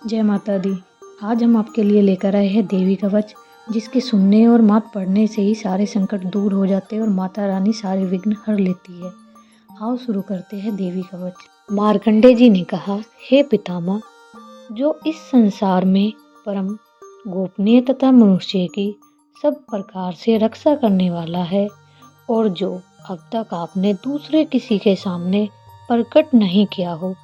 जय माता दी। आज हम आपके लिए लेकर आए हैं देवी कवच, जिसके सुनने और मात पढ़ने से ही सारे संकट दूर हो जाते हैं और माता रानी सारे विघ्न हर लेती है। आओ शुरू करते हैं देवी कवच। मार्कंडे जी ने कहा, हे पितामह, जो इस संसार में परम गोपनीय तथा मनुष्य की सब प्रकार से रक्षा करने वाला है और जो अब तक आपने दूसरे किसी के सामने प्रकट नहीं किया हो,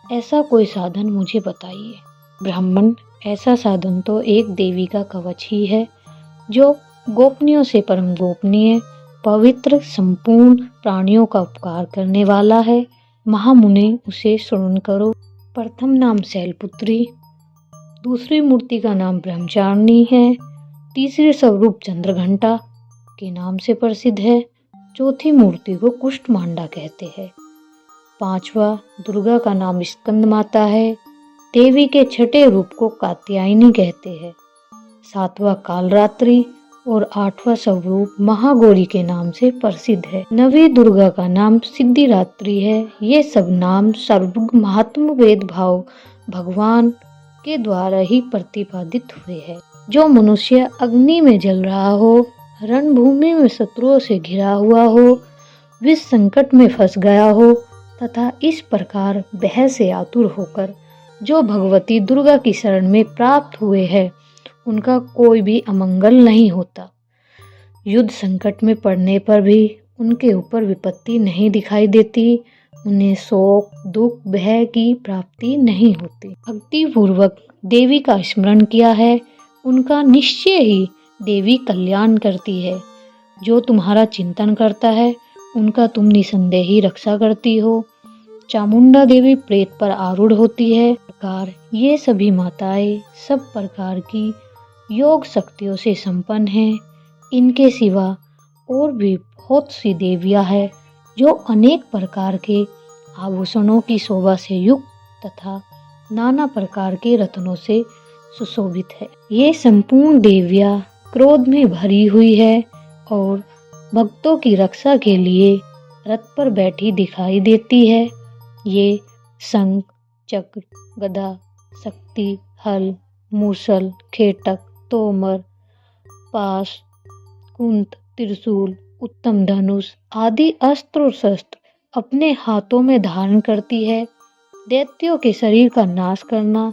ऐसा कोई साधन मुझे बताइए। ब्राह्मण, ऐसा साधन तो एक देवी का कवच ही है, जो गोपनीयों से परम गोपनीय, पवित्र, संपूर्ण प्राणियों का उपकार करने वाला है। महामुनि, उसे श्रवण करो। प्रथम नाम शैलपुत्री, दूसरी मूर्ति का नाम ब्रह्मचारिणी है, तीसरे स्वरूप चंद्रघंटा के नाम से प्रसिद्ध है, चौथी मूर्ति को कुष्ठमांडा कहते हैं, पांचवा दुर्गा का नाम स्कंद माता है, देवी के छठे रूप को कात्यायनी कहते हैं, सातवां कालरात्रि और आठवां स्वरूप महागौरी के नाम से प्रसिद्ध है। नवी दुर्गा का नाम सिद्धिरात्रि है। ये सब नाम सर्वज्ञ महात्म वेद भाव भगवान के द्वारा ही प्रतिपादित हुए हैं। जो मनुष्य अग्नि में जल रहा हो, रणभूमि में शत्रुओं से घिरा हुआ हो, विष संकट में फंस गया हो तथा इस प्रकार भय से आतुर होकर जो भगवती दुर्गा की शरण में प्राप्त हुए हैं, उनका कोई भी अमंगल नहीं होता। युद्ध संकट में पड़ने पर भी उनके ऊपर विपत्ति नहीं दिखाई देती, उन्हें शोक, दुख, भय की प्राप्ति नहीं होती। भक्ति पूर्वक देवी का स्मरण किया है, उनका निश्चय ही देवी कल्याण करती है। जो तुम्हारा चिंतन करता है, उनका तुम निसंदेह ही रक्षा करती हो। चामुंडा देवी प्रेत पर आरूढ़ होती है। प्रकार ये सभी माताएं सब प्रकार की योग शक्तियों से संपन्न हैं। इनके सिवा और भी बहुत सी देवियां हैं, जो अनेक प्रकार के आभूषणों की शोभा से युक्त तथा नाना प्रकार के रत्नों से सुशोभित है। ये संपूर्ण देवियां क्रोध में भरी हुई है और भक्तों की रक्षा के लिए रथ पर बैठी दिखाई देती है। ये शंख, चक्र, गदा, शक्ति, हल, मूसल, खेटक, तोमर, पाश, कुंत, त्रिशूल, उत्तम धनुष आदि अस्त्र और शस्त्र अपने हाथों में धारण करती है। दैत्यों के शरीर का नाश करना,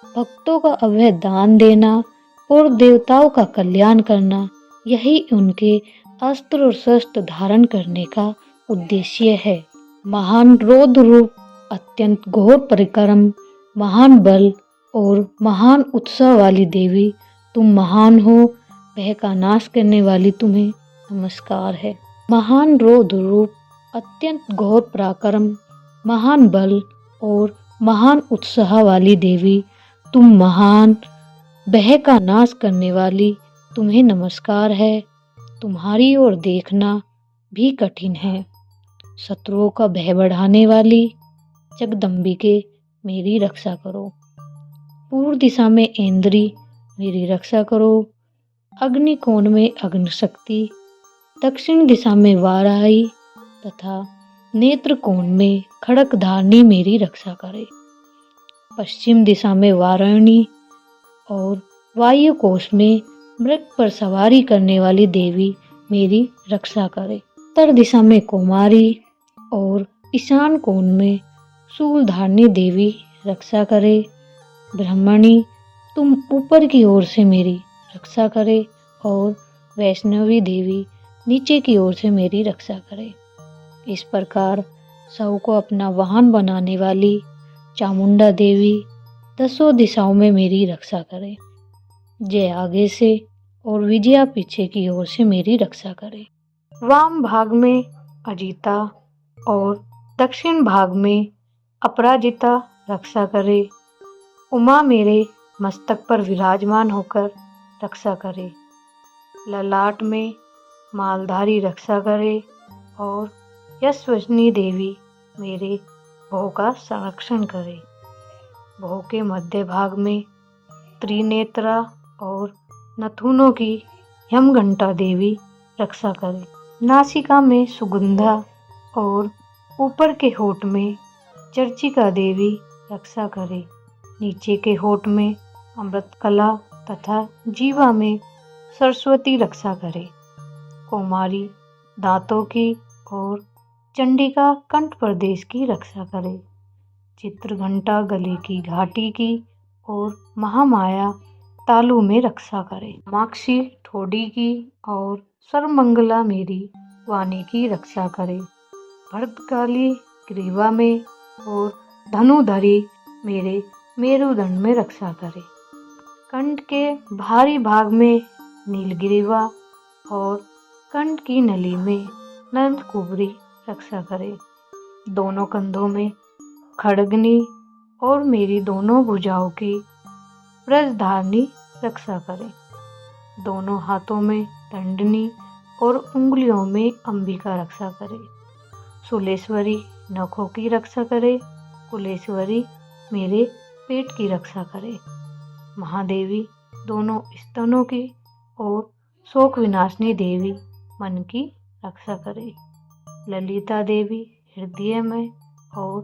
भक्तों का अभय दान देना और देवताओं का कल्याण करना, यही उनके अस्त्र और शस्त्र धारण करने का उद्देश्य है। महान रौद्र रूप, अत्यंत घोर परिक्रम, महान बल और महान उत्साह वाली देवी, तुम महान हो। भय का नाश करने वाली तुम्हें नमस्कार है। महान रौद्र रूप, अत्यंत घोर पराक्रम, महान बल और महान उत्साह वाली देवी, तुम महान। भय का नाश करने वाली तुम्हें नमस्कार है। तुम्हारी ओर देखना भी कठिन है। शत्रुओं का भय बढ़ाने वाली जगदम्बिके, मेरी रक्षा करो। पूर्व दिशा में इंद्री, मेरी रक्षा करो। अग्निकोण में अग्निशक्ति, दक्षिण दिशा में वाराही तथा नेत्र कोण में खड़कधारणी, मेरी रक्षा करे। पश्चिम दिशा में वारायणी और वायु कोश में मृग पर सवारी करने वाली देवी, मेरी रक्षा करे। उत्तर दिशा में कुमारी और ईशान कोण में शूलधारणी देवी रक्षा करे। ब्रह्मणी, तुम ऊपर की ओर से मेरी रक्षा करे और वैष्णवी देवी नीचे की ओर से मेरी रक्षा करे। इस प्रकार सबको अपना वाहन बनाने वाली चामुंडा देवी दसों दिशाओं में मेरी रक्षा करे। जय आगे से और विजया पीछे की ओर से मेरी रक्षा करे। वाम भाग में अजिता और दक्षिण भाग में अपराजिता रक्षा करे। उमा मेरे मस्तक पर विराजमान होकर रक्षा करे। ललाट में मालधारी रक्षा करे और यशस्विनी देवी मेरे भों का संरक्षण करे। भों के मध्य भाग में त्रिनेत्रा और नथुनों की यमघंटा देवी रक्षा करे। नासिका में सुगंधा और ऊपर के होठ में चर्चिका देवी रक्षा करे। नीचे के होठ में अमृत कला तथा जीवा में सरस्वती रक्षा करे। कौमारी दांतों की और चंडिका कंठ प्रदेश की रक्षा करे। चित्रघंटा गले की घाटी की और महामाया तालु में रक्षा करे। माक्षी ठोड़ी की और सर्वमंगला मेरी वाणी की रक्षा करे। भद्रकाली ग्रीवा में और धनुधरी मेरे मेरुदंड में रक्षा करे। कंठ के भारी भाग में नीलग्रीवा और कंठ की नली में नंदकुबरी रक्षा करे। दोनों कंधों में खड़गनी और मेरी दोनों भुजाओं की व्रजधारणी रक्षा करे। दोनों हाथों में दंडनी और उंगलियों में अंबिका रक्षा करे। शूलेश्वरी नखों की रक्षा करे। कुलेश्वरी मेरे पेट की रक्षा करे। महादेवी दोनों स्तनों की और शोक विनाशिनी देवी मन की रक्षा करे। ललिता देवी हृदय में और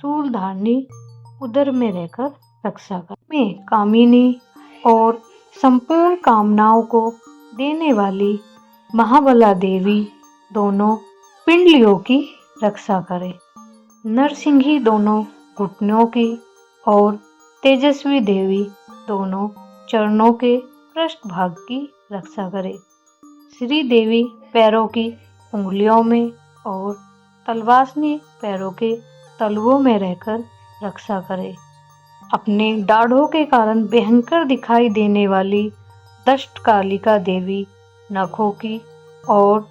शूलधारणी उदर में रहकर रक्षा करे। मैं कामिनी और संपूर्ण कामनाओं को देने वाली महाबला देवी दोनों पिंडलियों की रक्षा करे। नरसिंही दोनों घुटनों की और तेजस्वी देवी दोनों चरणों के पृष्ठभाग की रक्षा करे। श्री देवी पैरों की उंगलियों में और तलवासनी पैरों के तलवों में रहकर रक्षा करे। अपने दाढ़ों के कारण भयंकर दिखाई देने वाली दष्टकालिका देवी नखों की और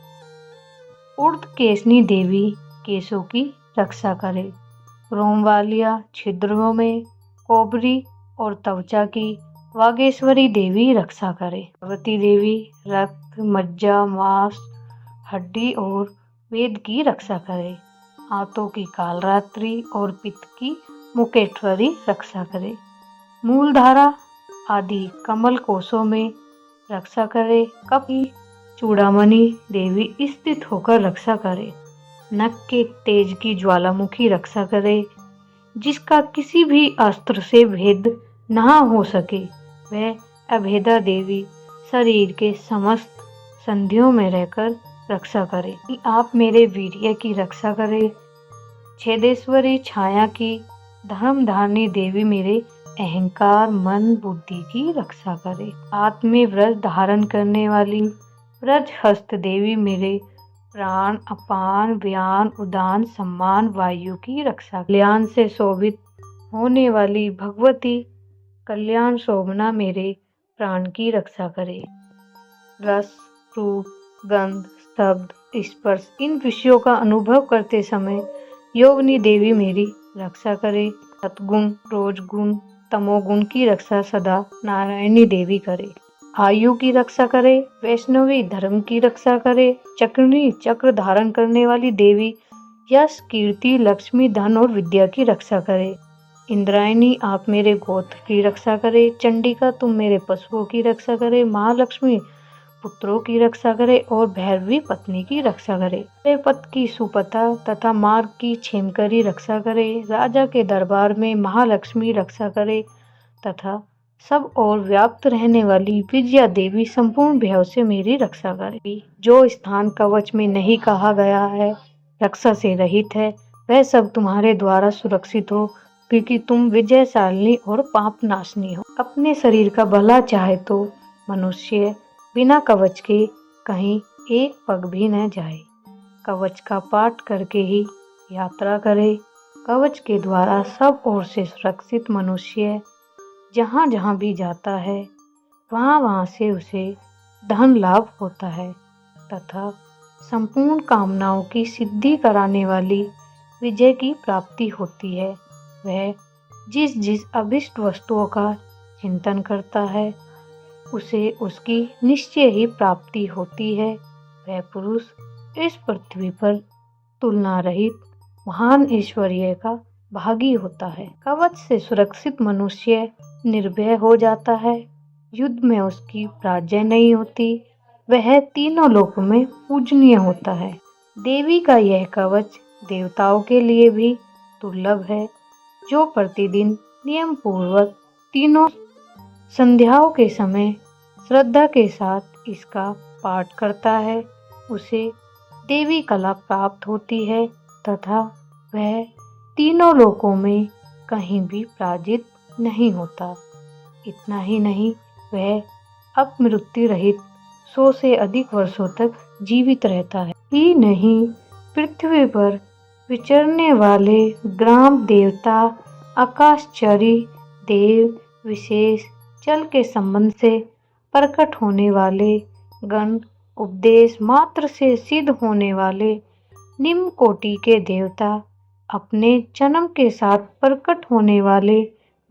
ऊर्ध्वकेशनी देवी केशों की रक्षा करे। रोमवालिया छिद्रों में कोबरी और त्वचा की वागेश्वरी देवी रक्षा करे। पार्वती देवी रक्त मज्जा मांस हड्डी और वेद की रक्षा करे। हाथों की कालरात्रि और पित्त की मुकेश्वरी रक्षा करे। मूलधारा आदि कमल कोशों में रक्षा करे। कप की चूड़ामणि देवी स्थित होकर रक्षा करे। नख के तेज की ज्वालामुखी रक्षा करे। जिसका किसी भी अस्त्र से भेद न हो सके वह अभेदा देवी शरीर के समस्त संधियों में रहकर रक्षा करे। आप मेरे वीर्य की रक्षा करे। छेदेश्वरी छाया की धर्मधारणी देवी मेरे अहंकार मन बुद्धि की रक्षा करे। हाथ में व्रज धारण करने वाली व्रज हस्त देवी मेरे प्राण अपान व्यान उदान सम्मान वायु की रक्षा। कल्याण से शोभित होने वाली भगवती कल्याण शोभना मेरे प्राण की रक्षा करे। रस रूप गंध शब्द स्पर्श इन विषयों का अनुभव करते समय योगिनी देवी मेरी रक्षा करे। सतगुण रोजगुण तमोगुण की रक्षा सदा नारायणी देवी करे। आयु की रक्षा करे। वैष्णवी धर्म की रक्षा करे। चक्रिणी चक्र धारण करने वाली देवी यश कीर्ति लक्ष्मी धन और विद्या की रक्षा करे। इंद्रायणी आप मेरे गोत्र की रक्षा करे। चंडिका तुम मेरे पशुओं की रक्षा करे। महालक्ष्मी पुत्रों की रक्षा करे और भैरवी पत्नी की रक्षा करे। पत की सुपथा तथा मार्ग की क्षेमकरी रक्षा करे। राजा के दरबार में महालक्ष्मी रक्षा करे तथा सब और व्याप्त रहने वाली विजया देवी संपूर्ण भय से मेरी रक्षा करे। जो स्थान कवच में नहीं कहा गया है रक्षा से रहित है वह सब तुम्हारे द्वारा सुरक्षित हो क्योंकि तुम विजयशालिनी और पाप नाशनी हो। अपने शरीर का भला चाहे तो मनुष्य बिना कवच के कहीं एक पग भी न जाए। कवच का पाठ करके ही यात्रा करे। कवच के द्वारा सब ओर से सुरक्षित मनुष्य जहाँ जहाँ भी जाता है वहाँ वहाँ से उसे धन लाभ होता है तथा संपूर्ण कामनाओं की सिद्धि कराने वाली विजय की प्राप्ति होती है। वह जिस जिस अभिष्ट वस्तुओं का चिंतन करता है उसे उसकी निश्चय ही प्राप्ति होती है। वह पुरुष इस पृथ्वी पर तुलना रहित महान ऐश्वर्य का भागी होता है। कवच से सुरक्षित मनुष्य निर्भय हो जाता है। युद्ध में उसकी पराजय नहीं होती। वह तीनों लोकों में पूजनीय होता है। देवी का यह कवच देवताओं के लिए भी दुर्लभ है जो प्रतिदिन नियम पूर्वक तीनों संध्याओं के समय श्रद्धा के साथ इसका पाठ करता है, उसे देवी कला प्राप्त होती है तथा वह तीनों लोकों में कहीं भी पराजित नहीं होता। इतना ही नहीं, वह अपमृत्यु रहित 100 से अधिक वर्षों तक जीवित रहता है ही नहीं, पृथ्वी पर विचरने वाले ग्राम देवता, आकाशचारी देव, विशेष जल के संबंध से प्रकट होने वाले गण, उपदेश मात्र से सिद्ध होने वाले निम्न कोटि के देवता, अपने जन्म के साथ प्रकट होने वाले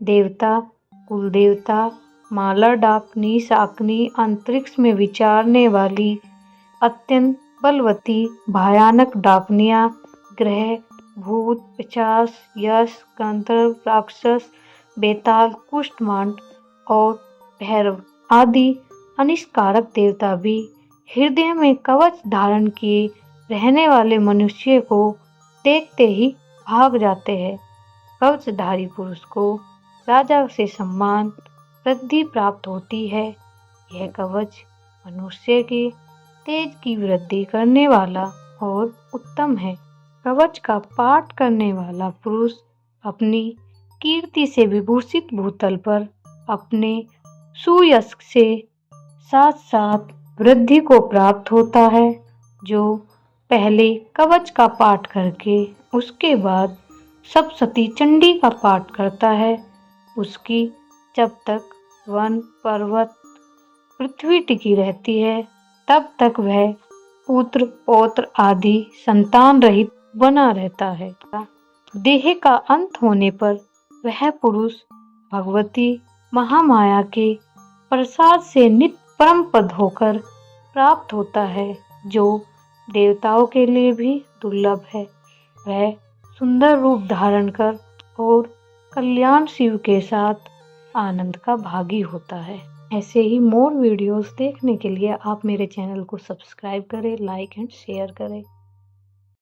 देवता, कुल देवता, माला डाकनी शाकनी, अंतरिक्ष में विचारने वाली अत्यंत बलवती भयानक डाकनियाँ, ग्रह, भूत, पिशाच, यश, गंधर्व, राक्षस, बेताल, कुष्ठमांड और भैरव आदि अनिष्कारक देवता भी हृदय में कवच धारण किए रहने वाले मनुष्य को देखते ही भाग जाते हैं। कवचधारी पुरुष को राजा से सम्मान वृद्धि प्राप्त होती है। यह कवच मनुष्य के तेज की वृद्धि करने वाला और उत्तम है। कवच का पाठ करने वाला पुरुष अपनी कीर्ति से विभूषित भूतल पर अपने सुयश से साथ साथ वृद्धि को प्राप्त होता है। जो पहले कवच का पाठ करके उसके बाद सप्तशती चंडी का पाठ करता है, उसकी जब तक वन, पर्वत, पृथ्वी टिकी रहती है तब तक वह पुत्र, पौत्र आदि संतान रहित बना रहता है। देह का अंत होने पर वह पुरुष भगवती महामाया के प्रसाद से नित्य परम पद होकर प्राप्त होता है, जो देवताओं के लिए भी दुर्लभ है। वह सुंदर रूप धारण कर और कल्याण शिव के साथ आनंद का भागी होता है। ऐसे ही मोर वीडियोस देखने के लिए आप मेरे चैनल को सब्सक्राइब करें, लाइक एंड शेयर करें।